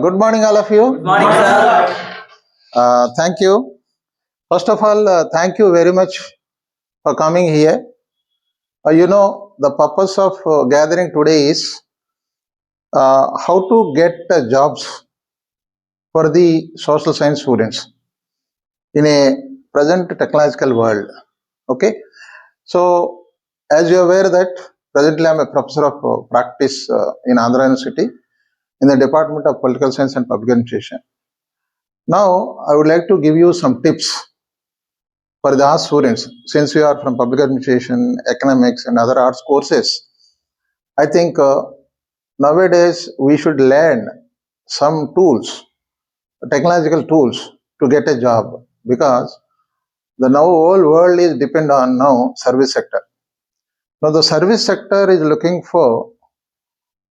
Good morning, all of you. Good morning, sir. Thank you. First of all, thank you very much for coming here. The purpose of gathering today is how to get jobs for the social science students in a present technological world. Okay. So, as you are aware that presently I am a professor of practice in Andhra University in the Department of Political Science and Public Administration. Now, I would like to give you some tips for the arts students. Since we are from public administration, economics, and other arts courses, I think nowadays we should learn some tools, technological tools, to get a job, because the now whole world is depend on now service sector. Now the service sector is looking for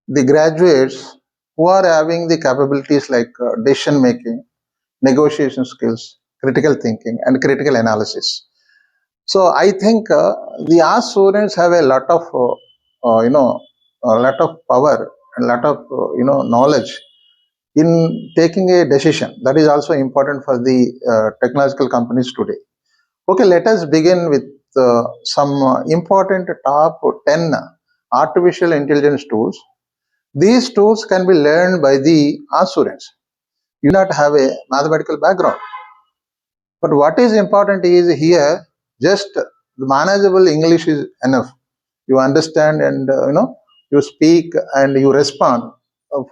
the graduates who are having the capabilities like decision making, negotiation skills, critical thinking, and critical analysis. So I think the arts students have a lot of a lot of power and lot of knowledge in taking a decision. That is also important for the technological companies today. Okay, let us begin with some important top 10 artificial intelligence tools. These tools can be learned by the arts students. You do not have a mathematical background. But what is important is here, just the manageable English is enough. You understand and you speak and you respond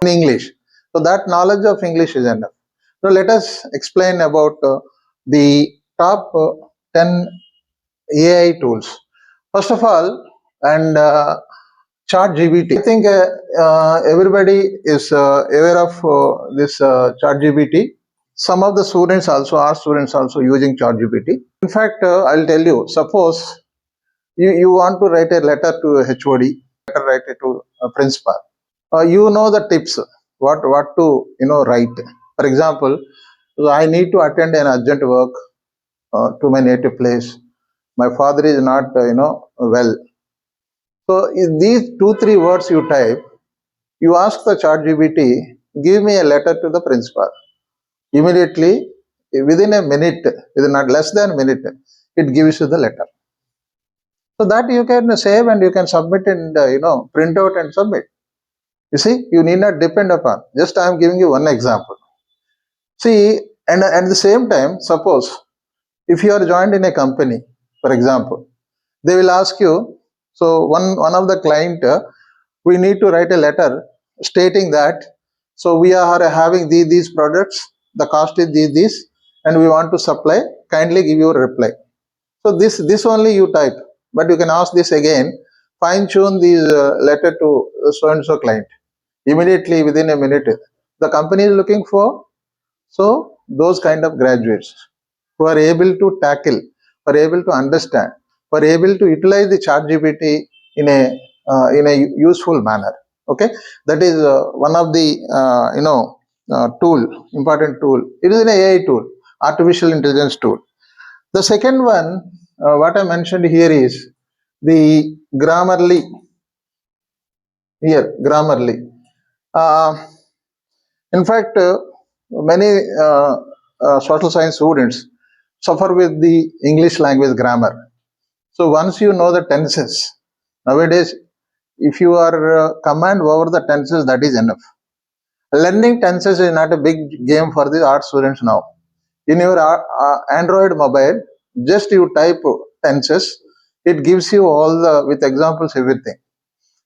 in English. So that knowledge of English is enough. So let us explain about the top 10 AI tools. First of all, and ChatGPT. I think everybody is aware of this ChatGPT. Some of the students also, our students also using ChatGPT. In fact, I'll tell you, suppose you want to write a letter to HOD, write it to a principal. You know the tips, what to write. For example, I need to attend an urgent work to my native place. My father is not well. So in these 2-3 words you type, you ask the ChatGPT, give me a letter to the principal. Immediately, within a minute, within not less than a minute, it gives you the letter. So that you can save and you can submit and print out and submit. You see, you need not depend upon. Just I am giving you one example. See, and at the same time, suppose if you are joined in a company, for example, they will ask you. So one of the client, we need to write a letter stating that. So we are having these products. The cost is this, and we want to supply. Kindly give your reply. So this only you type, but you can ask this again. Fine tune this letter to so and so client. Immediately within a minute, the company is looking for those kind of graduates who are able to tackle, who are able to understand, who are able to utilize the ChatGPT in a useful manner. Okay, that is one of the important tool. It is an AI tool, artificial intelligence tool. The second one, what I mentioned here is the Grammarly. Here, Grammarly. In fact, many social science students suffer with the English language grammar. So once you know the tenses, nowadays, if you are command over the tenses, that is enough. Learning tenses is not a big game for the art students now. In your Android mobile, just you type tenses, it gives you all the, with examples, everything.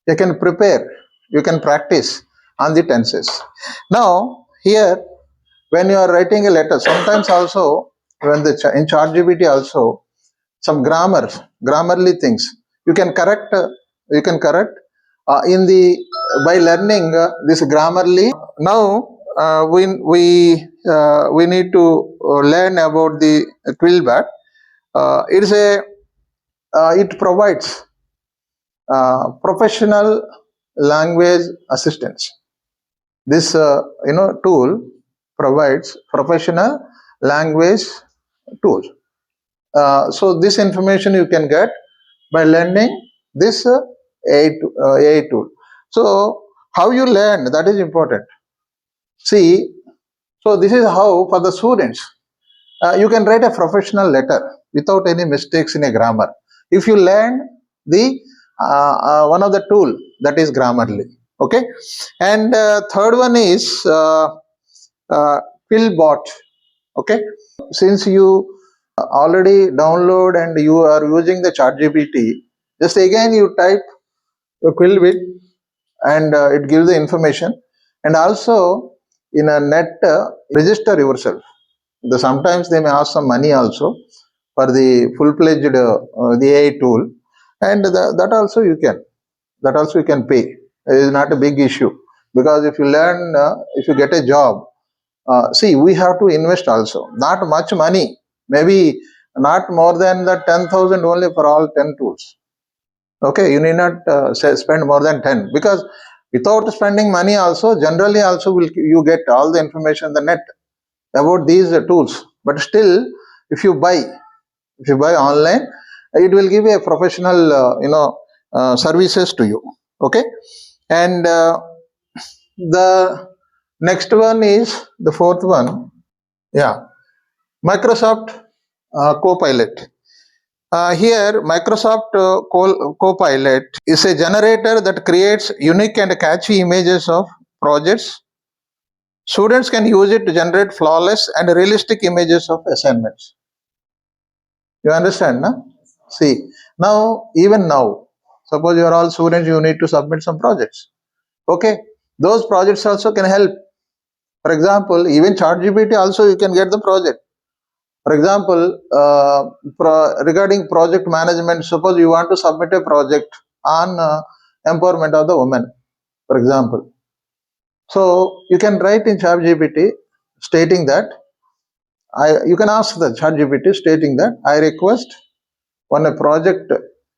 You can prepare, you can practice on the tenses. Now, here, when you are writing a letter, sometimes also, when in ChatGPT also, some grammarly things, you can correct, in the, by learning this Grammarly. Now, we need to learn about the Quillbat. It provides professional language assistance. This tool provides professional language tools. So this information you can get by learning this AI tool. So how you learn, that is important. See, so this is how for the students you can write a professional letter without any mistakes in a grammar if you learn the one of the tool, that is Grammarly. Okay, and third one is Quillbot. Okay, since you already download and you are using the ChatGPT, just again you type Quillbit and it gives the information. And also in a net, register yourself. Sometimes they may ask some money also for the full-fledged the AI tool, and that also you can pay. It is not a big issue, because if you learn, if you get a job, see, we have to invest also, not much money, maybe not more than the 10,000 only for all 10 tools. Okay, you need not spend more than 10, because without spending money also, generally also you get all the information in the net about these tools. But still, if you buy online, it will give a professional services to you. Okay, and the next one is the fourth one. Yeah, Microsoft Copilot. Here, Microsoft Copilot is a generator that creates unique and catchy images of projects. Students can use it to generate flawless and realistic images of assignments. You understand, no? See, even now, suppose you are all students, you need to submit some projects. Okay, those projects also can help. For example, even ChatGPT also you can get the project. For example, regarding project management, suppose you want to submit a project on empowerment of the women, for example. So you can write in ChatGPT stating that you can ask the ChatGPT stating that I request on a project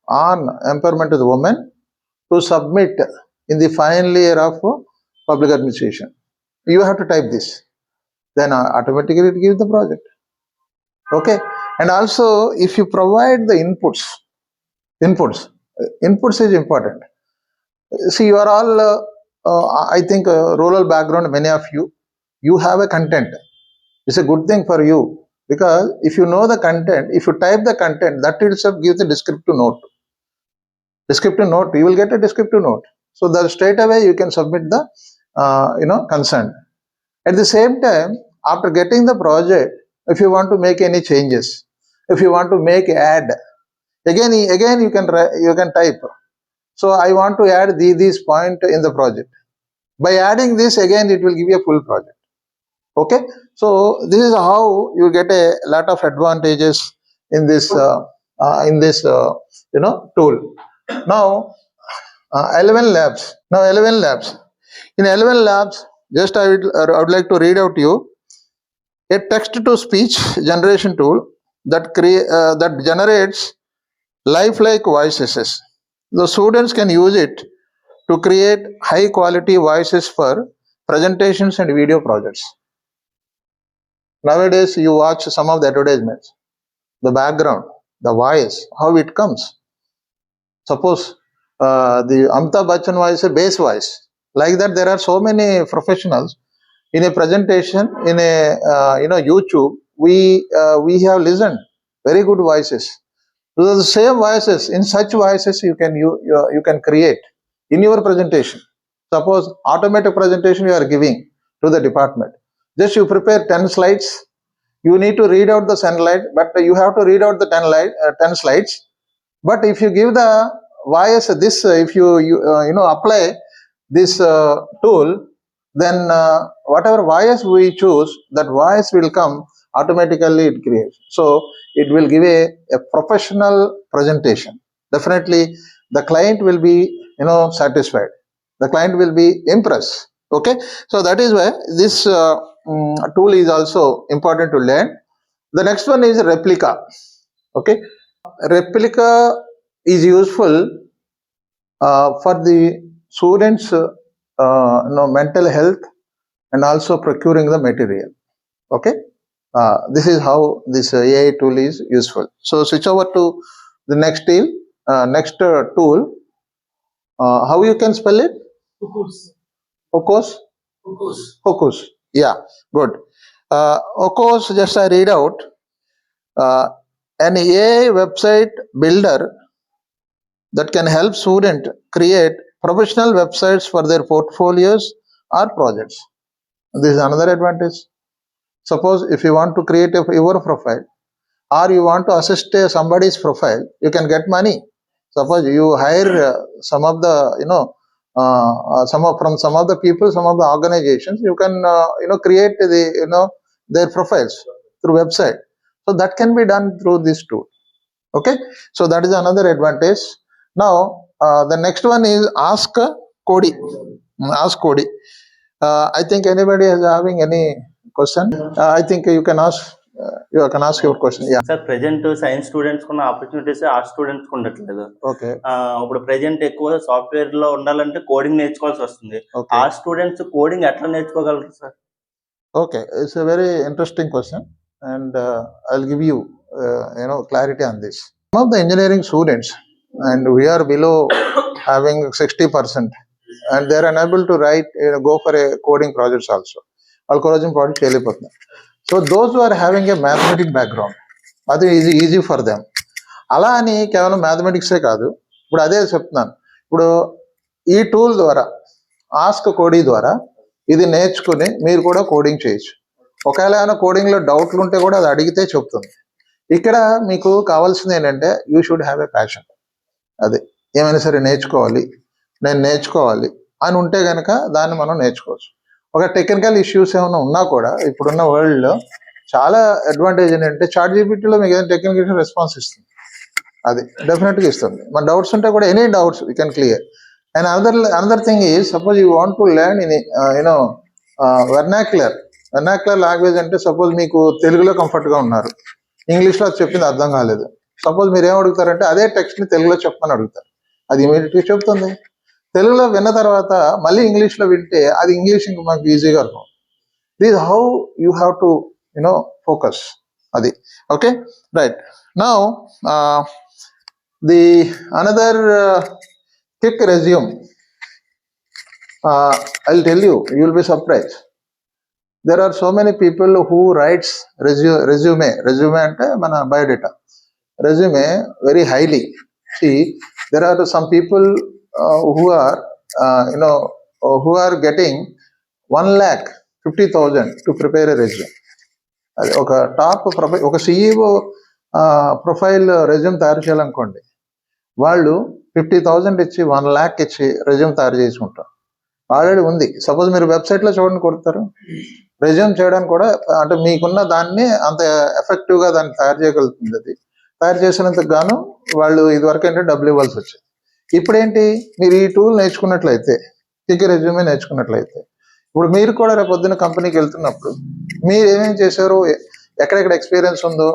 on empowerment of the women to submit in the final year of public administration. You have to type this, then automatically it gives the project. Okay, and also if you provide the inputs is important. See, you are all I think rural background, many of you have a content. It's a good thing for you, because if you know the content, if you type the content, that itself gives a descriptive note, you will get a descriptive note. So that straight away you can submit the consent. At the same time, after getting the project, if you want to make any changes, if you want to make add, again you can type. So I want to add this point in the project. By adding this, again it will give you a full project. Okay, so this is how you get a lot of advantages in this tool. Now, 11 labs. In 11 labs, just I would like to read out to you a text-to-speech generation tool that generates lifelike voices. The students can use it to create high-quality voices for presentations and video projects. Nowadays, you watch some of the advertisements, the background, the voice, how it comes. Suppose the Amitabh Bachchan voice, a bass voice. Like that, there are so many professionals in a presentation, in a YouTube. We have listened very good voices. So the same voices, in such voices you can create in your presentation. Suppose automatic presentation you are giving to the department. Just you prepare 10 slides. You need to read out the 10 slides, but you have to read out the 10 slides. But if you give the voice this, if you apply this tool, then whatever voice we choose, that voice will come automatically, it creates. So it will give a professional presentation. Definitely the client will be satisfied, the client will be impressed. Okay, so that is why this tool is also important to learn. The next one is Replica. Okay, Replica is useful for the students mental health and also procuring the material. Okay, this is how this AI tool is useful. So switch over to the next tool. How you can spell it? Of course. Hookus. Yeah, good. Hookus, just I read out. An AI website builder that can help student create professional websites for their portfolios or projects. This is another advantage. Suppose if you want to create your profile or you want to assist somebody's profile, you can get money. Suppose you hire some of the from some of the people, some of the organizations, you can create their profiles through website. So that can be done through this tool. Okay, so that is another advantage. Now the next one is Ask Cody. Ask Cody. I think anybody is having any question. I think you can ask. You can ask your question. Yeah. Sir present science students ఉన్న opportunities arts students ఉండట్లేదు. Okay. ఇప్పుడు present ఎక్కువ software లో ఉండాలంటే coding నేర్చుకోవాల్సి వస్తుంది. Okay. Arts students coding ఎట్లా నేర్చుకోగలరు sir? Okay, it's a very interesting question, and I'll give you clarity on this. Some of the engineering students, and we are below having 60%, and they are unable to write, go for a coding projects also. All coding projects వెళ్ళిపోతున్నాయి. So those who are having a mathematics background, అది easy for them. అలా అని కేవలం మ్యాథమెటిక్సే కాదు, ఇప్పుడు అదే చెప్తున్నాను. ఇప్పుడు ఈ టూల్ ద్వారా, ఆస్క్ కోడీ ద్వారా ఇది నేర్చుకుని మీరు కూడా కోడింగ్ చేయొచ్చు. ఒకవేళ ఏమైనా కోడింగ్లో డౌట్లు ఉంటే కూడా అది అడిగితే చెప్తుంది. ఇక్కడ మీకు కావాల్సింది ఏంటంటే you should have a passion. అది ఏమైనా సరే నేర్చుకోవాలి, నేను నేర్చుకోవాలి అని ఉంటే కనుక దాన్ని మనం నేర్చుకోవచ్చు. ఒక టెక్నికల్ ఇష్యూస్ ఏమైనా ఉన్నా కూడా ఇప్పుడున్న వరల్డ్లో చాలా అడ్వాంటేజ్ ఏంటంటే చాట్ జీపీటీలో మీకు ఏదైనా టెక్నికల్ ఇష్యూ రెస్పాన్స్ ఇస్తుంది. అది డెఫినెట్గా ఇస్తుంది. మన డౌట్స్ ఉంటే కూడా any doubts you can clear. And another thing is, suppose you want to learn in vernacular language. అంటే సపోజ్ మీకు తెలుగులో కంఫర్ట్గా ఉన్నారు, ఇంగ్లీష్లో అది చెప్పింది అర్థం కాలేదు. సపోజ్ మీరు ఏం అడుగుతారంటే అదే టెక్స్ట్ని తెలుగులో చెప్పమని అడుగుతారు, అది ఇమీడియట్గా చెప్తుంది. తెలుగులో విన్న తర్వాత మళ్ళీ ఇంగ్లీష్లో వింటే అది ఇంగ్లీష్ ఇంక మాకు ఈజీగా అర్థం. This how you have to focus. అది okay, right. Now the another quick resume. I'll tell you, you'll be surprised. There are so many people who writes resume ante mana biodata resume very highly. See, there are some people who are getting 1,50,000 to prepare a resume. అది ఒక top profile, ఒక CEO profile resume తయారు చేయాలనుకోండి, వాళ్ళు 50,000 ఇచ్చి 1,00,000 ఇచ్చి resume తయారు చేసుకుంటారు. Already ఉంది. సపోజ్ మీరు వెబ్సైట్లో చూడండి కొడతారు, రెజ్యూమ్ చేయడానికి కూడా అంటే మీకున్న దాన్ని అంత ఎఫెక్టివ్గా దాన్ని తయారు చేయగలుగుతుంది. అది తయారు చేసినందుకు గాను వాళ్ళు ఇదివరకు ఏంటంటే డబ్బులు ఇవ్వాల్సి వచ్చేది. ఇప్పుడేంటి, మీరు ఈ టూల్ నేర్చుకున్నట్లయితే, క్విక్ రెజ్యూమే నేర్చుకున్నట్లయితే, ఇప్పుడు మీరు కూడా రేపు పొద్దున్న కంపెనీకి వెళ్తున్నప్పుడు మీరు ఏమేమి చేశారో, ఎక్కడెక్కడ ఎక్స్పీరియన్స్ ఉందో,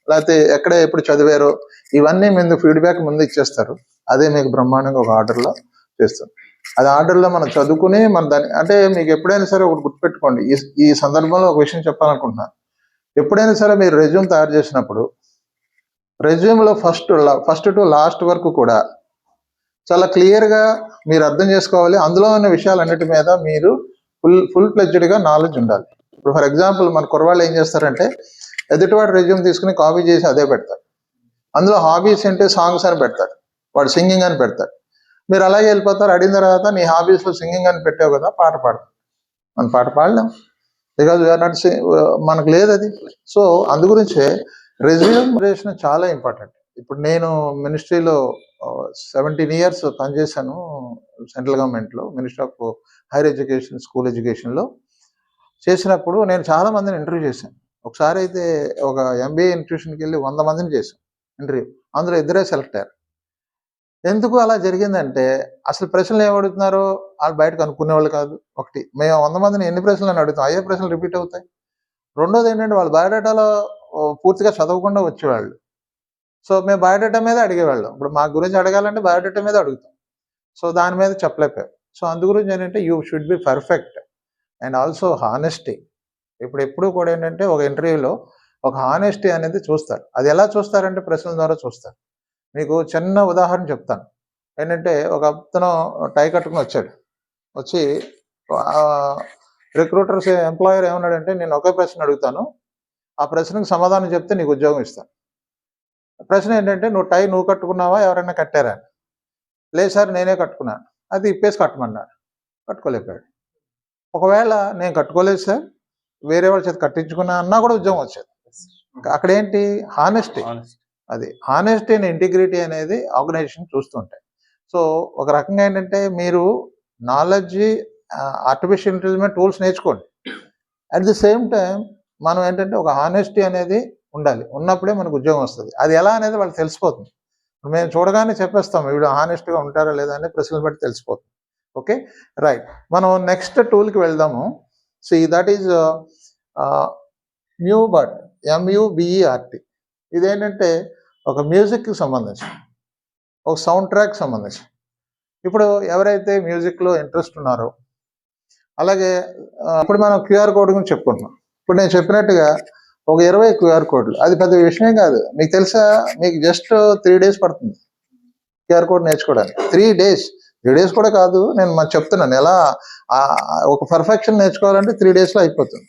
లేకపోతే ఎక్కడ ఎప్పుడు చదివారో, ఇవన్నీ ముందు ఫీడ్బ్యాక్ ముందు ఇచ్చేస్తారు. అదే మీకు బ్రహ్మాండంగా ఒక ఆర్డర్లో చేస్తారు. అది ఆర్డర్లో మనం చదువుకుని మన దాన్ని, అంటే మీకు ఎప్పుడైనా సరే ఒకటి గుర్తుపెట్టుకోండి. ఈ సందర్భంలో ఒక విషయం చెప్పాలనుకుంటున్నాను. ఎప్పుడైనా సరే మీరు రెజ్యూమ్ తయారు చేసినప్పుడు రెజ్యూమ్లో ఫస్ట్ టు లాస్ట్ వరకు కూడా చాలా క్లియర్గా మీరు అర్థం చేసుకోవాలి. అందులో ఉన్న విషయాలన్నిటి మీద మీరు ఫుల్ ఫ్లెడ్జ్డ్గా నాలెడ్జ్ ఉండాలి. ఇప్పుడు ఫర్ ఎగ్జాంపుల్ మన కుర్రవాళ్ళు ఏం చేస్తారంటే ఎదుటివాడు రెజ్యూమ్ తీసుకుని కాపీ చేసి అదే పెడతారు. అందులో హాబీస్ అంటే సాంగ్స్ అని పెడతారు, వాడు సింగింగ్ అని పెడతారు. మీరు అలాగే వెళ్ళిపోతారు. అడిగిన తర్వాత నీ హాబీస్లో సింగింగ్ అని పెట్టావు కదా, పాట పాడతాం. మనం పాట పాడలేం, బికాజ్ వీఆర్ నాట్ మనకు లేదు అది. సో అందు గురించే రెజ్యూమరేషన్ చాలా ఇంపార్టెంట్. ఇప్పుడు నేను మినిస్ట్రీలో 17 years పనిచేశాను సెంట్రల్ గవర్నమెంట్లో, ministry of higher education, school ఎడ్యుకేషన్లో చేసినప్పుడు నేను చాలా మందిని ఇంటర్వ్యూ చేశాను. ఒకసారి అయితే ఒక MBA ఇన్స్టిట్యూషన్కి వెళ్ళి 100 మందిని చేశాం ఇంటర్వ్యూ. అందులో 2 సెలెక్ట్ అయ్యారు. ఎందుకు అలా జరిగిందంటే అసలు ప్రశ్నలు ఏమడుగుతున్నారో వాళ్ళు బయటకు అనుకునేవాళ్ళు కాదు. ఒకటి, మేము 100 మందిని ఎన్ని ప్రశ్నలు అని అడుగుతాం, అయ్యే ప్రశ్నలు రిపీట్ అవుతాయి. రెండోది ఏంటంటే వాళ్ళు బయోడేటాలో పూర్తిగా చదవకుండా వచ్చేవాళ్ళు. సో మేము బయోడేటా మీద అడిగేవాళ్ళం. ఇప్పుడు మా గురించి అడగాలంటే బయోడేటా మీద అడుగుతాం. సో దాని మీద చెప్పలేకపోయాం. సో అందు గురించి ఏంటంటే you should be perfect and also honesty. ఎప్పుడు కూడా ఏంటంటే ఒక ఇంటర్వ్యూలో ఒక హానెస్టీ అనేది చూస్తారు. అది ఎలా చూస్తారంటే ప్రశ్నల ద్వారా చూస్తారు. మీకు చిన్న ఉదాహరణ చెప్తాను. ఏంటంటే ఒక అతను టై కట్టుకుని వచ్చాడు. వచ్చి రిక్రూటర్స్ ఎంప్లాయర్ ఏమన్నాడంటే, నేను ఒకే ప్రశ్న అడుగుతాను, ఆ ప్రశ్నకు సమాధానం చెప్తే నీకు ఉద్యోగం ఇస్తాను. ప్రశ్న ఏంటంటే, నువ్వు కట్టుకున్నావా, ఎవరైనా కట్టారా? లేదు సార్, నేనే కట్టుకున్నాను. అది ఇప్పేసి కట్టమన్నారు. కట్టుకోలేకపోయాడు. ఒకవేళ నేను కట్టుకోలేదు సార్, వేరే వాళ్ళ చేత కట్టించుకున్నా అన్నా కూడా ఉద్యోగం వచ్చేది. అక్కడ ఏంటి, హానెస్టీ. అది హానెస్టీ అండ్ ఇంటిగ్రిటీ అనేది ఆర్గనైజేషన్ చూస్తుంటాయి. సో ఒక రకంగా ఏంటంటే, మీరు నాలెడ్జ్, ఆర్టిఫిషియల్ ఇంటెలిజెన్స్ టూల్స్ నేర్చుకోండి. అట్ ది సేమ్ టైం మనం ఏంటంటే ఒక హానెస్టీ అనేది ఉండాలి. ఉన్నప్పుడే మనకు ఉద్యోగం వస్తుంది. అది ఎలా అనేది వాళ్ళకి తెలిసిపోతుంది. మేము చూడగానే చెప్పేస్తాం వీడు హానెస్ట్గా ఉంటారా లేదా అని ప్రశ్నలు బట్టి తెలిసిపోతుంది. Okay, right. మనం నెక్స్ట్ టూల్కి వెళ్దాము. That is Mubert, MUBERT. ఇదేంటంటే ఒక మ్యూజిక్కి సంబంధించి, ఒక సౌండ్ ట్రాక్ సంబంధించి. ఇప్పుడు ఎవరైతే మ్యూజిక్లో ఇంట్రెస్ట్ ఉన్నారో, అలాగే ఇప్పుడు మనం QR కోడ్ గురించి చెప్పుకుంటున్నాం. ఇప్పుడు నేను చెప్పినట్టుగా ఒక 20 QR కోడ్లు, అది పెద్ద విషయం కాదు. మీకు తెలుసా, మీకు జస్ట్ 3 days పడుతుంది QR కోడ్ నేర్చుకోవడానికి. 3 days, 3 days కూడా కాదు, నేను చెప్తున్నాను ఎలా ఒక పర్ఫెక్షన్ నేర్చుకోవాలంటే 3 daysలో అయిపోతుంది.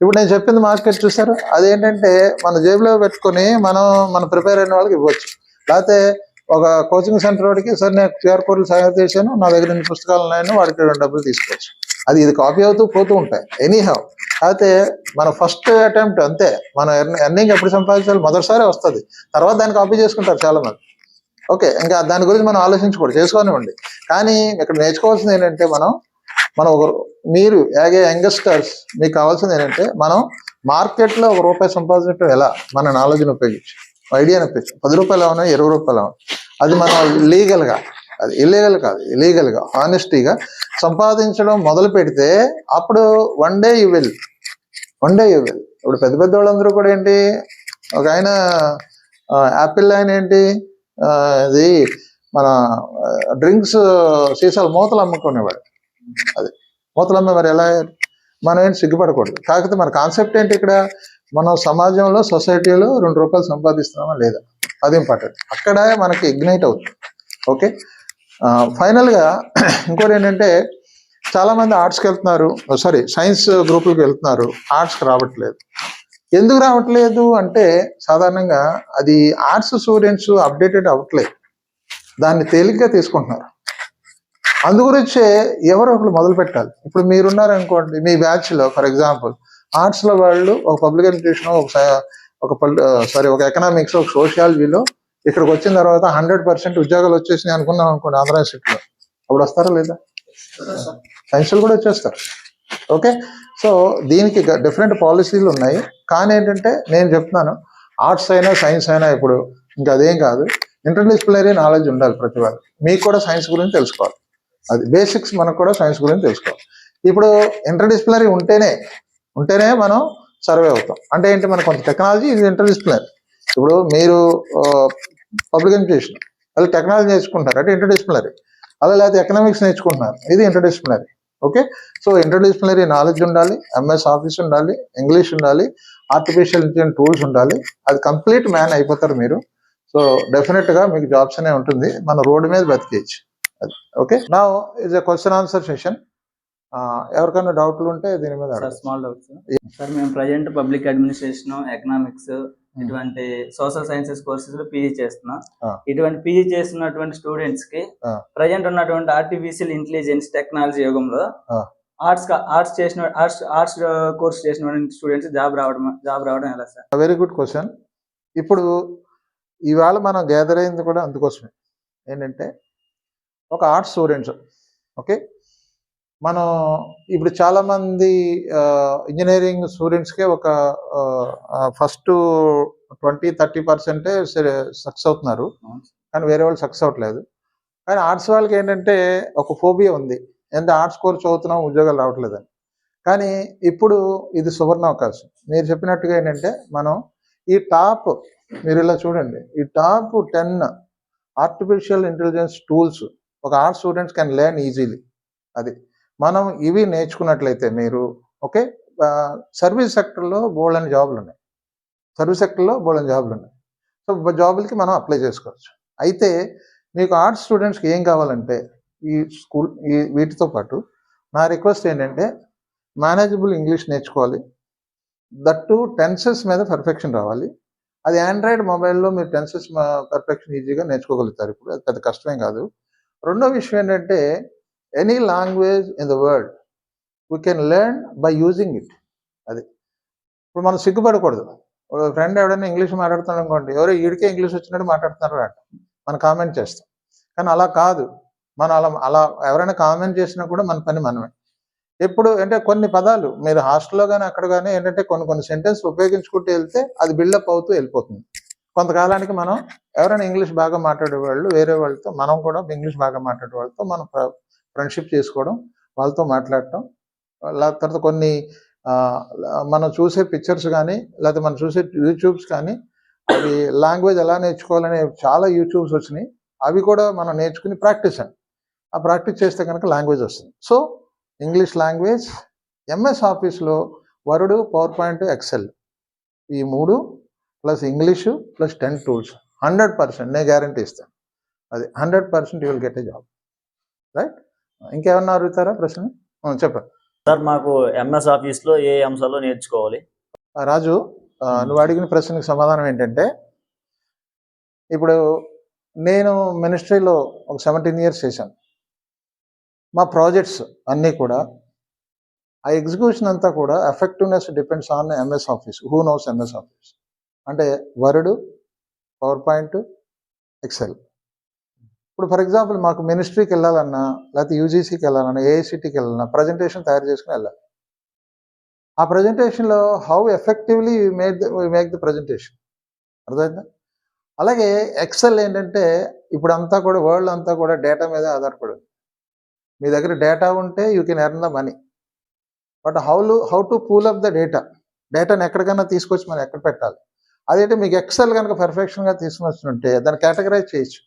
ఇప్పుడు నేను చెప్పింది మార్కెట్ చూసారు, అదేంటంటే మన జేబులో పెట్టుకొని మనం ప్రిపేర్ అయిన వాళ్ళకి ఇవ్వచ్చు. లేకపోతే ఒక కోచింగ్ సెంటర్ వాడికి, సార్ నేను QR కోడ్లు తయారు చేశాను, నా దగ్గర ఇన్ని పుస్తకాలు ఉన్నాయని వాడికి డబ్బులు తీసుకోవచ్చు. ఇది కాపీ అవుతూ పోతూ ఉంటాయి ఎనీ హౌ. అయితే మన ఫస్ట్ అటెంప్ట్ అంతే, మనం ఎర్నింగ్ ఎప్పుడు సంపాదించాలి, మొదటిసారి వస్తుంది, తర్వాత దాన్ని కాపీ చేసుకుంటారు చాలా మంది. ఓకే, ఇంకా దాని గురించి మనం ఆలోచించకూడదు, చేసుకోనివ్వండి. కానీ ఇక్కడ నేర్చుకోవాల్సింది ఏంటంటే, మీరు యాగే యంగస్టర్స్, మీకు కావాల్సింది ఏంటంటే, మనం మార్కెట్లో ₹1 సంపాదించడం ఎలా, మన నాలెడ్జ్ని ఉపయోగించి, ఐడియాని ఉపయోగించి, ₹10 అవునా, ₹20 అవునా, అది మనం లీగల్గా, అది ఇల్లీగల్ కాదు, ఇలీగల్గా హానెస్టీగా సంపాదించడం మొదలు పెడితే అప్పుడు వన్ డే యూ విల్. ఇప్పుడు పెద్ద పెద్ద వాళ్ళందరూ కూడా ఏంటి, ఒక ఆయన యాపిల్ ఆయన ఏంటి, అది మన డ్రింక్స్ సీసాలు మూతలు అమ్ముకునేవాడు. అది మూతలు అమ్మే, మరి ఎలా, మనం ఏంటి సిగ్గుపడకూడదు. కాకపోతే మన కాన్సెప్ట్ ఏంటి, ఇక్కడ మనం సమాజంలో, సొసైటీలో ₹2 సంపాదిస్తున్నామా లేదా, అది ఇంపార్టెంట్. అక్కడ మనకి ఇగ్నైట్ అవుతుంది. ఓకే, ఫైనల్గా ఇంకోటి ఏంటంటే, చాలామంది ఆర్ట్స్కి వెళ్తున్నారు, సైన్స్ గ్రూపులకు వెళ్తున్నారు, ఆర్ట్స్కి రావట్లేదు. ఎందుకు రావట్లేదు అంటే, సాధారణంగా అది ఆర్ట్స్ స్టూడెంట్స్ అప్డేటెడ్ అవ్వట్లేదు, దాన్ని తేలిగ్గా తీసుకుంటున్నారు. అందుగురించే ఎవరో ఒకరు మొదలు పెట్టాలి. ఇప్పుడు మీరున్నారనుకోండి, మీ బ్యాచ్లో ఫర్ ఎగ్జాంపుల్ ఆర్ట్స్లో వాళ్ళు ఒక పబ్లిక్ అడ్మినిస్ట్రేషన్, ఒక ఎకనామిక్స్, ఒక సోషియాలజీలో ఇక్కడికి వచ్చిన తర్వాత 100% ఉద్యోగాలు వచ్చేసినాయి అనుకున్నాం అనుకోండి ఆంధ్ర యూనివర్సిటీలో, అప్పుడు వస్తారా లేదా, సైన్స్లు కూడా వచ్చేస్తారు. ఓకే, సో దీనికి డిఫరెంట్ పాలసీలు ఉన్నాయి. కానీ ఏంటంటే నేను చెప్తున్నాను, ఆర్ట్స్ అయినా సైన్స్ అయినా ఇప్పుడు ఇంకా అదేం కాదు, ఇంటర్డిసిప్లినరీ నాలెడ్జ్ ఉండాలి ప్రతి వాళ్ళు. మీకు కూడా సైన్స్ గురించి తెలుసుకోవాలి, అది బేసిక్స్, మనకు కూడా సైన్స్ గురించి తెలుసుకోవాలి. ఇప్పుడు ఇంటర్డిసిప్లినరీ ఉంటేనే మనం సర్వే అవుతాం. అంటే ఏంటి, మనకు కొంత టెక్నాలజీ, ఇది ఇంటర్డిసిప్లినరీ. ఇప్పుడు మీరు పబ్లిక్ ఎడ్యుకేషన్, వాళ్ళు టెక్నాలజీ నేర్చుకుంటారు అంటే ఇంటర్డిసిప్లినరీ. అలా లేకపోతే ఎకనామిక్స్ నేర్చుకుంటున్నారు, ఇది interdisciplinary. Okay, so interdisciplinary knowledge ఉండాలి, MS ఆఫీస్ ఉండాలి, ఇంగ్లీష్ ఉండాలి, ఆర్టిఫిషియల్ ఇంటెలిజెన్స్ టూల్స్ ఉండాలి. అది కంప్లీట్ మ్యాన్ అయిపోతారు మీరు. సో డెఫినెట్గా మీకు జాబ్స్ అనే ఉంటుంది, మన రోడ్డు మీద బతికేయచ్చు. అది ఓకే. నా is a question answer session. ఎవరికైనా డౌట్లు ఉంటే దీని మీద. స్మాల్ డౌట్స్ సార్, మేము ప్రజెంట్ పబ్లిక్ అడ్మినిస్ట్రేషన్, ఎకనామిక్స్, ఇటువంటి సోషల్ సైన్సెస్ కోర్సెస్ లో PG చేస్తున్నాం. ఇటువంటి PG చేస్తున్నటువంటి స్టూడెంట్స్ కి ప్రజెంట్ ఉన్నటువంటి ఆర్టిఫిషియల్ ఇంటెలిజెన్స్ టెక్నాలజీ యుగంలో ఆర్ట్స్ కోర్స్ చేసిన స్టూడెంట్స్ జాబ్ రావడం ఎలా సార్? Very good question. ఇప్పుడు ఇవాళ మనం గ్యాదర్ అయింది కూడా అందుకోసమే, ఏంటంటే ఒక ఆర్ట్స్ స్టూడెంట్స్. ఓకే, మనం ఇప్పుడు చాలామంది ఇంజనీరింగ్ స్టూడెంట్స్కే ఒక ఫస్ట్ 20-30% సక్సెస్ అవుతున్నారు, కానీ వేరే వాళ్ళు సక్సెస్ అవ్వట్లేదు. కానీ ఆర్ట్స్ వాళ్ళకి ఏంటంటే ఒక ఫోబియా ఉంది, ఎంత ఆర్ట్స్ కోర్స్ చదువుతున్నాం, ఉద్యోగాలు రావట్లేదని. కానీ ఇప్పుడు ఇది సువర్ణ అవకాశం. మీరు చెప్పినట్టుగా ఏంటంటే, మనం ఈ టాప్, మీరు ఇలా చూడండి, ఈ టాప్ 10 ఆర్టిఫిషియల్ ఇంటెలిజెన్స్ టూల్స్ ఒక arts students can learn easily. అది మనం ఇవి నేర్చుకున్నట్లయితే మీరు, ఓకే, సర్వీస్ సెక్టర్లో బోల్డని జాబులు ఉన్నాయి, సో జాబులకి మనం అప్లై చేసుకోవచ్చు. అయితే మీకు ఆర్ట్స్ స్టూడెంట్స్కి ఏం కావాలంటే, వీటితో పాటు నా రిక్వెస్ట్ ఏంటంటే, మేనేజబుల్ ఇంగ్లీష్ నేర్చుకోవాలి. దట్టు టెన్సెస్ మీద పర్ఫెక్షన్ రావాలి. అది ఆండ్రాయిడ్ మొబైల్లో మీరు టెన్సెస్ పర్ఫెక్షన్ ఈజీగా నేర్చుకోగలుగుతారు. ఇప్పుడు అది పెద్ద కష్టమేం కాదు. రెండో విషయం ఏంటంటే any language in the world we can learn by using it. అది ఇప్పుడు మనం సిగ్గుపడకూడదు. ఫ్రెండ్ ఎవడైనా ఇంగ్లీష్ మాట్లాడుతున్నాడు అనుకోండి, ఎవరో ఈడికే ఇంగ్లీష్ వచ్చినట్టు మాట్లాడుతున్నారు అంట, మనం కామెంట్ చేస్తాం. కానీ అలా కాదు. మనం అలా ఎవరైనా కామెంట్ చేసినా కూడా మన పని మనమే. ఎప్పుడు అంటే కొన్ని పదాలు మీరు హాస్టల్లో కానీ అక్కడ కానీ ఏంటంటే కొన్ని సెంటెన్స్ ఉపయోగించుకుంటూ వెళ్తే అది బిల్డప్ అవుతూ వెళ్ళిపోతుంది. కొంతకాలానికి మనం ఎవరైనా ఇంగ్లీష్ బాగా మాట్లాడే వాళ్ళు వేరే వాళ్ళతో, మనం కూడా ఇంగ్లీష్ బాగా మాట్లాడే వాళ్ళతో మనం ఫ్రెండ్షిప్ చేసుకోవడం, వాళ్ళతో మాట్లాడటం, తర్వాత కొన్ని మనం చూసే పిక్చర్స్ కానీ లేకపోతే మనం చూసే యూట్యూబ్స్ కానీ అవి లాంగ్వేజ్ ఎలా నేర్చుకోవాలనే చాలా యూట్యూబ్స్ వచ్చినాయి. అవి కూడా మనం నేర్చుకుని ప్రాక్టీస్ అండి. ఆ ప్రాక్టీస్ చేస్తే కనుక లాంగ్వేజ్ వస్తుంది. సో ఇంగ్లీష్ లాంగ్వేజ్, ఎంఎస్ ఆఫీస్లో వర్డ్, పవర్ పాయింట్, ఎక్సెల్ ఈ 3 ప్లస్ ఇంగ్లీషు ప్లస్ 10 టూల్స్ 100% నేను గ్యారంటీ ఇస్తాను. అది 100% you will get a job. Right? ఇంకేమన్నా అడుగుతారా ప్రశ్న? చెప్పండి సార్. మాకు ఎంఎస్ ఆఫీస్లో ఏ అంశాలు నేర్చుకోవాలి? రాజు, నువ్వు అడిగిన ప్రశ్నకు సమాధానం ఏంటంటే, ఇప్పుడు నేను మినిస్ట్రీలో ఒక 17 years చేశాను. మా ప్రాజెక్ట్స్ అన్నీ కూడా ఆ ఎగ్జిక్యూషన్ అంతా కూడా effectiveness depends on MS office. Who knows MS office అంటే వర్డ్, పవర్ పాయింట్, ఎక్సెల్. ఇప్పుడు ఫర్ ఎగ్జాంపుల్ మాకు మినిస్ట్రీకి వెళ్ళాలన్నా లేకపోతే యూజీసీకి వెళ్ళాలన్నా ఏఐసిటీకి వెళ్ళాలన్నా ప్రజెంటేషన్ తయారు చేసుకుని వెళ్ళాలి. ఆ ప్రజెంటేషన్లో how effectively make the presentation. అర్థమైందా? అలాగే ఎక్సెల్ ఏంటంటే ఇప్పుడు అంతా కూడా వరల్డ్ అంతా కూడా డేటా మీద ఆధారపడి. మీ దగ్గర డేటా ఉంటే you can earn the money. But how to pool up the డేటాని ఎక్కడికైనా తీసుకొచ్చి మనం ఎక్కడ పెట్టాలి. అదైతే మీకు ఎక్సెల్ కనుక పర్ఫెక్షన్గా తీసుకుని వచ్చినట్టే దాన్ని కేటగరైజ్ చేయొచ్చు.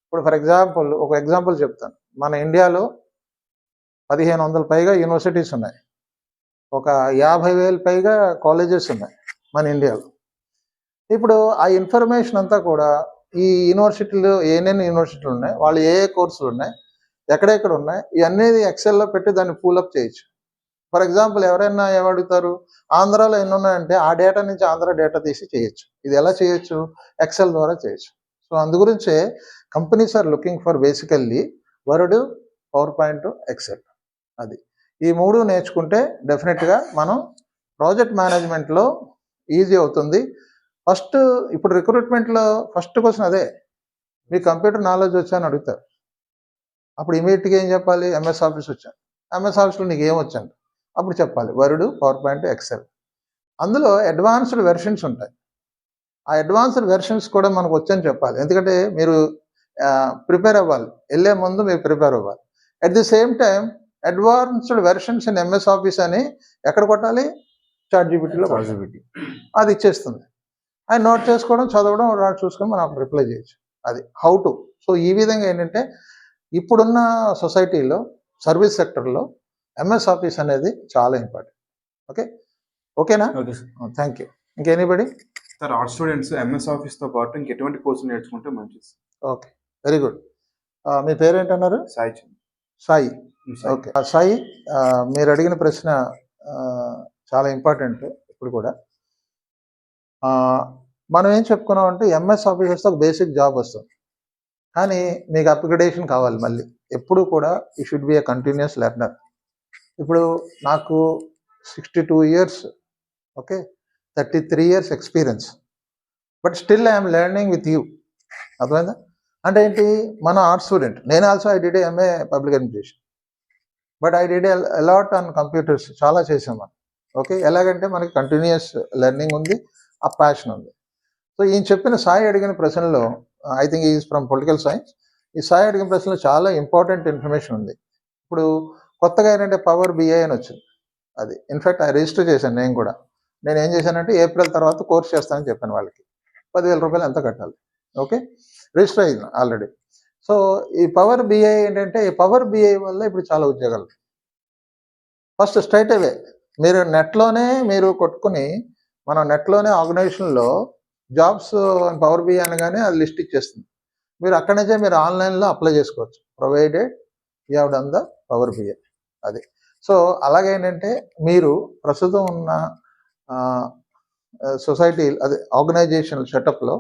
ఇప్పుడు ఫర్ ఎగ్జాంపుల్ ఒక ఎగ్జాంపుల్ చెప్తాను. మన ఇండియాలో 1500 పైగా యూనివర్సిటీస్ ఉన్నాయి. ఒక 50,000 పైగా కాలేజెస్ ఉన్నాయి మన ఇండియాలో. ఇప్పుడు ఆ ఇన్ఫర్మేషన్ అంతా కూడా ఈ యూనివర్సిటీలు ఏనేని యూనివర్సిటీలు ఉన్నాయి, వాళ్ళు ఏ కోర్సులు ఉన్నాయి, ఎక్కడెక్కడ ఉన్నాయి, ఇవన్నీ ఎక్సెల్లో పెట్టి దాన్ని పూలప్ చేయొచ్చు. ఫర్ ఎగ్జాంపుల్ ఎవరైనా ఏమడుగుతారు, ఆంధ్రాలో ఎన్ని ఉన్నాయంటే ఆ డేటా నుంచి ఆంధ్ర డేటా తీసి చేయొచ్చు. ఇది ఎలా చేయొచ్చు? ఎక్సెల్ ద్వారా చేయొచ్చు. సో అందుగురించే companies are looking for basically Word, PowerPoint, Excel. అది ఈ 3 నేర్చుకుంటే డెఫినెట్గా మనం ప్రాజెక్ట్ మేనేజ్మెంట్లో ఈజీ అవుతుంది. ఫస్ట్ ఇప్పుడు రిక్రూట్మెంట్లో ఫస్ట్ క్వశ్చన్ అదే, మీ కంప్యూటర్ నాలెడ్జ్ వచ్చా అని అడుగుతారు. అప్పుడు ఇమీడియట్గా ఏం చెప్పాలి? ఎంఎస్ ఆఫీస్ వచ్చాను. ఎంఎస్ ఆఫీస్లో నీకు ఏం వచ్చాను అప్పుడు చెప్పాలి వర్డ్, పవర్ పాయింట్, ఎక్సెల్. అందులో అడ్వాన్స్డ్ వెర్షన్స్ ఉంటాయి. ఆ అడ్వాన్స్డ్ వెర్షన్స్ కూడా మనకు వచ్చని చెప్పాలి. ఎందుకంటే మీరు ప్రిపేర్ అవ్వాలి, వెళ్ళే ముందు మీరు ప్రిపేర్ అవ్వాలి. At the same time advanced versions in MS office అని ఎక్కడ కొట్టాలి? చాట్‌జీపీటీలో కొట్టాలి. అది ఇచ్చేస్తుంది. అది నోట్ చేసుకోవడం, చదవడం, చూసుకొని మనం రిప్లై చేయొచ్చు. అది హౌ టు. సో ఈ విధంగా ఏంటంటే ఇప్పుడున్న సొసైటీలో సర్వీస్ సెక్టర్లో ఎంఎస్ ఆఫీస్ అనేది చాలా ఇంపార్టెంట్. ఓకేనా? Okay sir. Thank you. ఇంకెనీబడి? సార్, ఆర్ట్స్ స్టూడెంట్స్ ఎంఎస్ ఆఫీస్తో పాటు ఇంకెటువంటి కోర్సులు నేర్చుకుంటే మంచిది? Okay, very good. మీ పేరేంటన్నారు? సాయి. సాయి. ఓకే సాయి, మీరు అడిగిన ప్రశ్న చాలా ఇంపార్టెంట్. ఇప్పుడు కూడా మనం ఏం చెప్పుకున్నామంటే ఎంఎస్ ఆఫీస్ వస్తే ఒక బేసిక్ జాబ్ వస్తుంది, కానీ మీకు అప్గ్రేడేషన్ కావాలి. మళ్ళీ ఎప్పుడు కూడా you should be a continuous learner. ఇప్పుడు నాకు 62 years, okay, 33 years experience, but still I'm learning with you. అర్థమైందా? అంటే ఏంటి? మన ఆర్ట్స్ స్టూడెంట్. నేను also I did MA public administration, but I did a lot on computers. చాలా చేసాం మనం. ఓకే, ఎలాగంటే మనకి కంటిన్యూస్ లెర్నింగ్ ఉంది, ఆ ప్యాషన్ ఉంది. సో ఈయన చెప్పిన సాయి అడిగిన ప్రశ్నలో, I think is from political science, ఈ సాయి అడిగిన ప్రశ్నలో చాలా ఇంపార్టెంట్ ఇన్ఫర్మేషన్ ఉంది. ఇప్పుడు కొత్తగా ఏంటంటే పవర్ బిఐ అని వచ్చింది. అది ఇన్ఫ్యాక్ట్ ఐ రిజిస్టర్ చేశాను నేను కూడా. నేను ఏం చేశానంటే ఏప్రిల్ తర్వాత కోర్స్ చేస్తానని చెప్పాను వాళ్ళకి. 10,000 రూపాయలు ఎంత కట్టాలి. ఓకే, రిజిస్టర్ అయింది ఆల్రెడీ. సో ఈ పవర్ బిఐ ఏంటంటే, ఈ పవర్ బిఐ వల్ల ఇప్పుడు చాలా ఉద్యోగాలు. ఫస్ట్ స్ట్రైట్ అవే మీరు నెట్లోనే మీరు కొట్టుకుని, మనం నెట్లోనే ఆర్గనైజేషన్లో జాబ్స్ పవర్ బిఐ అనగానే అది లిస్ట్ ఇచ్చేస్తుంది. మీరు అక్కడి నుంచే మీరు ఆన్లైన్లో అప్లై చేసుకోవచ్చు, provided you have done the Power BI. అది సో అలాగేంటంటే మీరు ప్రస్తుతం ఉన్న సొసైటీ అదే ఆర్గనైజేషన్ సెటప్లో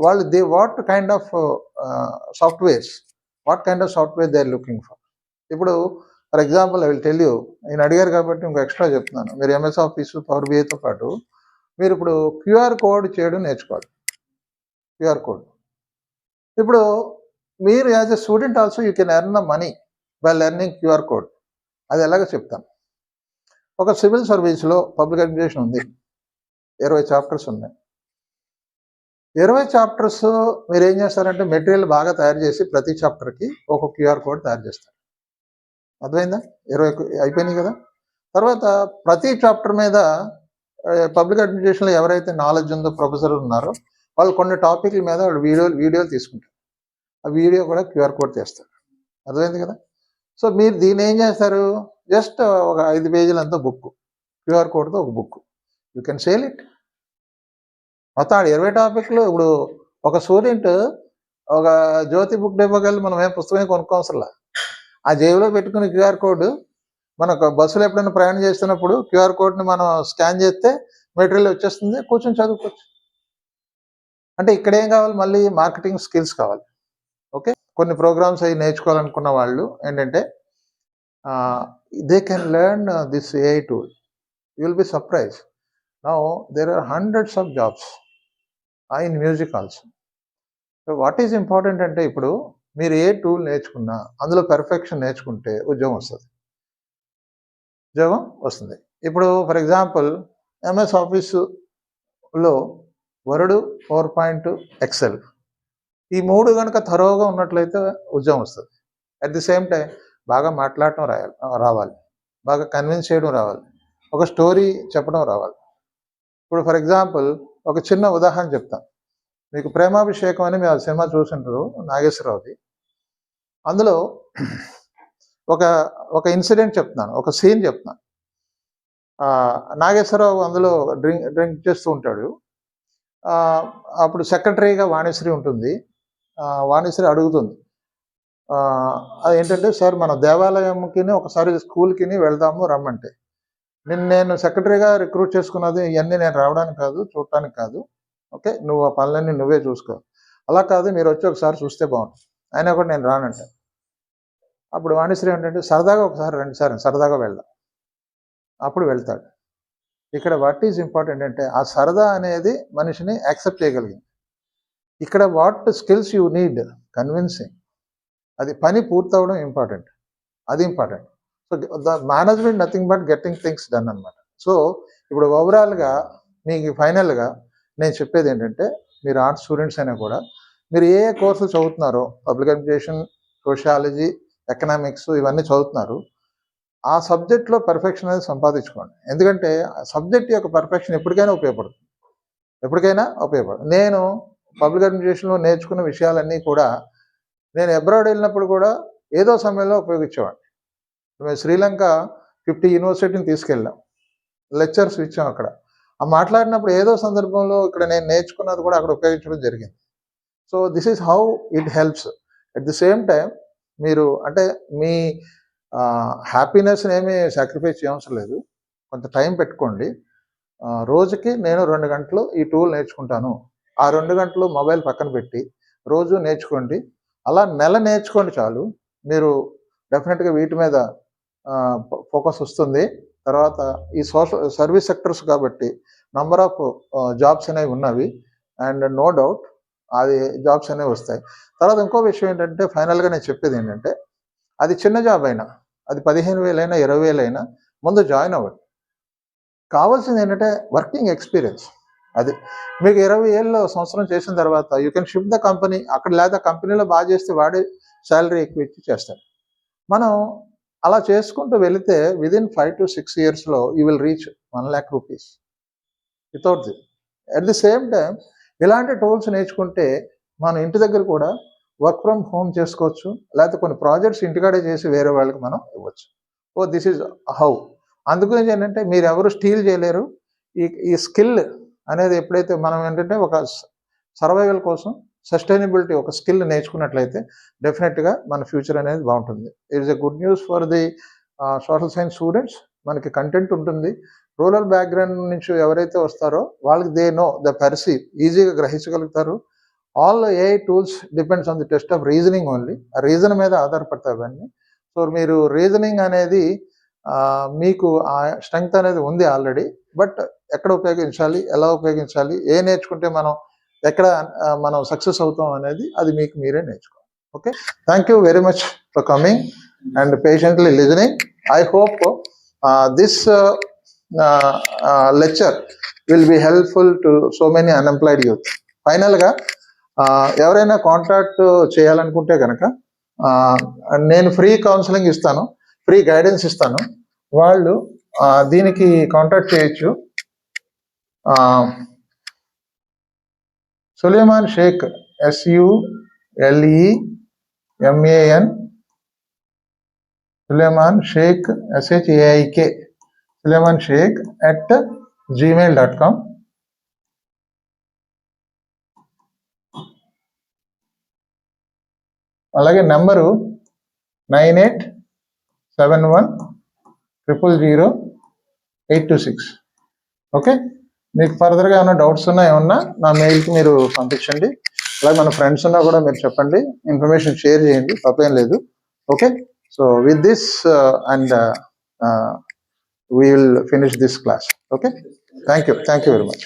వాళ్ళు what kind of softwares they are looking for. ఇప్పుడు for example I will tell you, నేను అడిగారు కాబట్టి ఇంకో ఎక్స్ట్రా చెప్తున్నాను. మీరు ఎంఎస్ ఆఫీసు పవర్ బిఐతో పాటు మీరు ఇప్పుడు క్యూఆర్ కోడ్ చేయడం నేర్చుకోవాలి. క్యూఆర్ కోడ్ ఇప్పుడు మీరు as a student also you can earn the money by learning QR code. అది ఎలాగో చెప్తాను. ఒక సివిల్ సర్వీస్లో పబ్లిక్ అడ్మినిస్ట్రేషన్ ఉంది, 20 చాప్టర్స్ ఉన్నాయి. 20 చాప్టర్స్ మీరు ఏం చేస్తారంటే మెటీరియల్ బాగా తయారు చేసి ప్రతి చాప్టర్కి ఒక క్యూఆర్ కోడ్ తయారు చేస్తారు. అర్థమైందా? 20 అయిపోయినాయి కదా. తర్వాత ప్రతి చాప్టర్ మీద పబ్లిక్ అడ్మినిస్ట్రేషన్లో ఎవరైతే నాలెడ్జ్ ఉందో ప్రొఫెసర్ ఉన్నారో వాళ్ళు కొన్ని టాపిక్ల మీద వాళ్ళు వీడియోలు తీసుకుంటారు. ఆ వీడియో కూడా క్యూఆర్ కోడ్ చేస్తారు. అర్థమైంది కదా. సో మీరు దీన్ని ఏం చేస్తారు, జస్ట్ ఒక 5 పేజీలంతా బుక్, క్యూఆర్ కోడ్తో ఒక book, you can sale it. మొత్తం 20 టాపిక్లు. ఇప్పుడు ఒక స్టూడెంట్ ఒక జ్యోతి బుక్ డెపోకి వెళ్ళి మనం ఏం పుస్తకమే కొనుక్కోవసరంలా, ఆ జేబులో పెట్టుకుని క్యూఆర్ కోడ్ మనకు బస్సులో ఎప్పుడైనా ప్రయాణం చేస్తున్నప్పుడు క్యూఆర్ కోడ్ని మనం స్కాన్ చేస్తే మెటీరియల్ వచ్చేస్తుంది, కూర్చొని చదువుకోవచ్చు. అంటే ఇక్కడ ఏం కావాలి, మళ్ళీ మార్కెటింగ్ స్కిల్స్ కావాలి. ఓకే, కొన్ని ప్రోగ్రామ్స్ అవి నేర్చుకోవాలనుకున్న వాళ్ళు ఏంటంటే they can learn this AI tool. You will be surprise. Now there are hundreds of jobs in music also. So what is important అంటే ఇప్పుడు మీరు ఏ టూల్ నేర్చుకున్నా అందులో పెర్ఫెక్షన్ నేర్చుకుంటే ఉద్యోగం వస్తుంది. ఇప్పుడు ఫర్ ఎగ్జాంపుల్ ఎంఎస్ ఆఫీసులో వర్డ్, పవర్ పాయింట్, ఎక్సెల్, ఈ 3 కనుక థరోగా ఉన్నట్లయితే ఉద్యోగం వస్తుంది. అట్ ది సేమ్ టైం బాగా మాట్లాడటం రావాలి, బాగా కన్విన్స్ చేయడం రావాలి, ఒక స్టోరీ చెప్పడం రావాలి. ఇప్పుడు ఫర్ ఎగ్జాంపుల్ ఒక చిన్న ఉదాహరణ చెప్తాను మీకు. ప్రేమాభిషేకం అని మీరు సినిమా చూసింటారు, నాగేశ్వరరావుది. అందులో ఒక ఇన్సిడెంట్ చెప్తున్నాను, ఒక సీన్ చెప్తున్నాను. నాగేశ్వరరావు అందులో డ్రింక్ చేస్తూ ఉంటాడు. అప్పుడు సెక్రటరీగా వాణిశ్రీ ఉంటుంది. వాణిశ్రీ అడుగుతుంది, అదేంటంటే సార్ మన దేవాలయంకి ఒకసారి స్కూల్కి వెళ్దాము రమ్మంటే, నేను సెక్రటరీగా రిక్రూట్ చేసుకున్నది ఇవన్నీ నేను రావడానికి కాదు, చూడటానికి కాదు. ఓకే, నువ్వు ఆ పనులన్నీ నువ్వే చూసుకో. అలా కాదు, మీరు వచ్చి ఒకసారి చూస్తే బాగుంటుంది. అయినా కూడా నేను రానంటే, అప్పుడు వాణిశ్రీ ఏంటంటే సరదాగా ఒకసారి రండి సార్, సరదాగా వెళ్దాం. అప్పుడు వెళ్తాడు. ఇక్కడ వాట్ ఈజ్ ఇంపార్టెంట్ అంటే ఆ సరదా అనేది మనిషిని యాక్సెప్ట్ చేయగలిగింది. ఇక్కడ what skills you need, convincing, అది పని పూర్తవడం ఇంపార్టెంట్, అది important. So the management nothing but getting things done అనమాట. సో ఇప్పుడు ఓవరాల్గా మీకు ఫైనల్గా నేను చెప్పేది ఏంటంటే, మీరు ఆర్ట్స్ స్టూడెంట్స్ అయినా కూడా మీరు ఏ కోర్సులు చదువుతున్నారో, పబ్లిక్ అడ్మినిస్ట్రేషన్, సోషియాలజీ, ఎకనామిక్స్ ఇవన్నీ చదువుతున్నారు, ఆ సబ్జెక్ట్లో పర్ఫెక్షన్ అనేది సంపాదించుకోండి. ఎందుకంటే ఆ సబ్జెక్ట్ యొక్క పర్ఫెక్షన్ ఎప్పటికైనా ఉపయోగపడుతుంది. నేను పబ్లిక్ అడ్మినిస్ట్రేషన్లో నేర్చుకున్న విషయాలన్నీ కూడా నేను అబ్రాడ్ వెళ్ళినప్పుడు కూడా ఏదో సమయంలో ఉపయోగించేవాడిని. మేము శ్రీలంక 50 యూనివర్సిటీని తీసుకెళ్ళాం, లెక్చర్స్ ఇచ్చాం అక్కడ. ఆ మాట్లాడినప్పుడు ఏదో సందర్భంలో ఇక్కడ నేను నేర్చుకున్నది కూడా అక్కడ ఉపయోగించడం జరిగింది. So this is how it helps. At the same time మీరు అంటే మీ హ్యాపీనెస్ని ఏమీ సాక్రిఫైస్ చేయవసరం లేదు, కొంత టైం పెట్టుకోండి. రోజుకి నేను 2 గంటలు ఈ టూల్ నేర్చుకుంటాను, ఆ 2 గంటలు మొబైల్ పక్కన పెట్టి రోజు నేర్చుకోండి. అలా నెల నేర్చుకోండి చాలు, మీరు డెఫినెట్గా వీటి మీద ఫోకస్ వస్తుంది. తర్వాత ఈ సర్వీస్ సెక్టర్స్ కాబట్టి నంబర్ ఆఫ్ జాబ్స్ అనేవి ఉన్నవి, అండ్ నో డౌట్ అది జాబ్స్ అనేవి వస్తాయి. తర్వాత ఇంకో విషయం ఏంటంటే, ఫైనల్గా నేను చెప్పేది ఏంటంటే, అది చిన్న జాబ్ అయినా, అది 15,000 అయినా 20,000 అయినా ముందు జాయిన్ అవ్వండి. కావాల్సింది ఏంటంటే వర్కింగ్ ఎక్స్పీరియన్స్. అది మీకు 20 ఏళ్ళు సంవత్సరం చేసిన తర్వాత you can shift the company. అక్కడ లేదా కంపెనీలో బాగా చేస్తే వాడే శాలరీ ఎక్కువ ఇచ్చి చేస్తాడు. మనం అలా చేసుకుంటూ వెళితే విదిన్ 5 to 6 yearsలో you will reach 1 lakh rupees without the. At the same time ఇలాంటి టూల్స్ నేర్చుకుంటే మన ఇంటి దగ్గర కూడా వర్క్ ఫ్రమ్ హోమ్ చేసుకోవచ్చు, లేకపోతే కొన్ని ప్రాజెక్ట్స్ ఇంటికాడే చేసి వేరే వాళ్ళకి మనం ఇవ్వచ్చు. This is how. అందుగురించి ఏంటంటే మీరు ఎవరు స్టీల్ చేయలేరు. ఈ స్కిల్ అనేది ఎప్పుడైతే మనం ఏంటంటే ఒక సర్వైవల్ కోసం సస్టైనబిలిటీ ఒక స్కిల్ నేర్చుకున్నట్లయితే డెఫినెట్గా మన ఫ్యూచర్ అనేది బాగుంటుంది. It is a good news for the social science students మనకి కంటెంట్ ఉంటుంది. రూరల్ బ్యాక్గ్రౌండ్ నుంచి ఎవరైతే వస్తారో వాళ్ళకి దే నో ద పర్సీవ్, ఈజీగా గ్రహించగలుగుతారు. All AI tools depends on the test of reasoning only. ఆ రీజన్ మీద ఆధారపడతాయి అవన్నీ. సో మీరు రీజనింగ్ అనేది మీకు ఆ స్ట్రెంగ్త్ అనేది ఉంది ఆల్రెడీ. బట్ ఎక్కడ ఉపయోగించాలి, ఎలా ఉపయోగించాలి, ఏ నేర్చుకుంటే మనం ఎక్కడ మనం సక్సెస్ అవుతాం అనేది అది మీకు మీరే నేర్చుకోవాలి. Okay, thank you very much for coming and patiently listening. I hope this lecture will be helpful to so many unemployed youth. Final గా ఎవరైనా కాంటాక్ట్ చేయాలనుకుంటే కనుక నేను ఫ్రీ కౌన్సిలింగ్ ఇస్తాను, ఫ్రీ గైడెన్స్ ఇస్తాను. వాళ్ళు దీనికి కాంటాక్ట్ చేయొచ్చు. Suleman Sheikh, SULEMAN Suleiman Sheikh, SHAIK, Suleiman Sheikh at gmail.com. అలాగే నెంబరు 9871000826. ఓకే, మీకు ఫర్దర్గా ఏమైనా డౌట్స్ ఉన్నా ఏమన్నా నా మెయిల్కి మీరు పంపించండి. అలాగే మన ఫ్రెండ్స్ ఉన్నా కూడా మీరు చెప్పండి, ఇన్ఫర్మేషన్ షేర్ చేయండి, తప్పేం లేదు. Okay, so with this we will finish this class. Okay, thank you very much.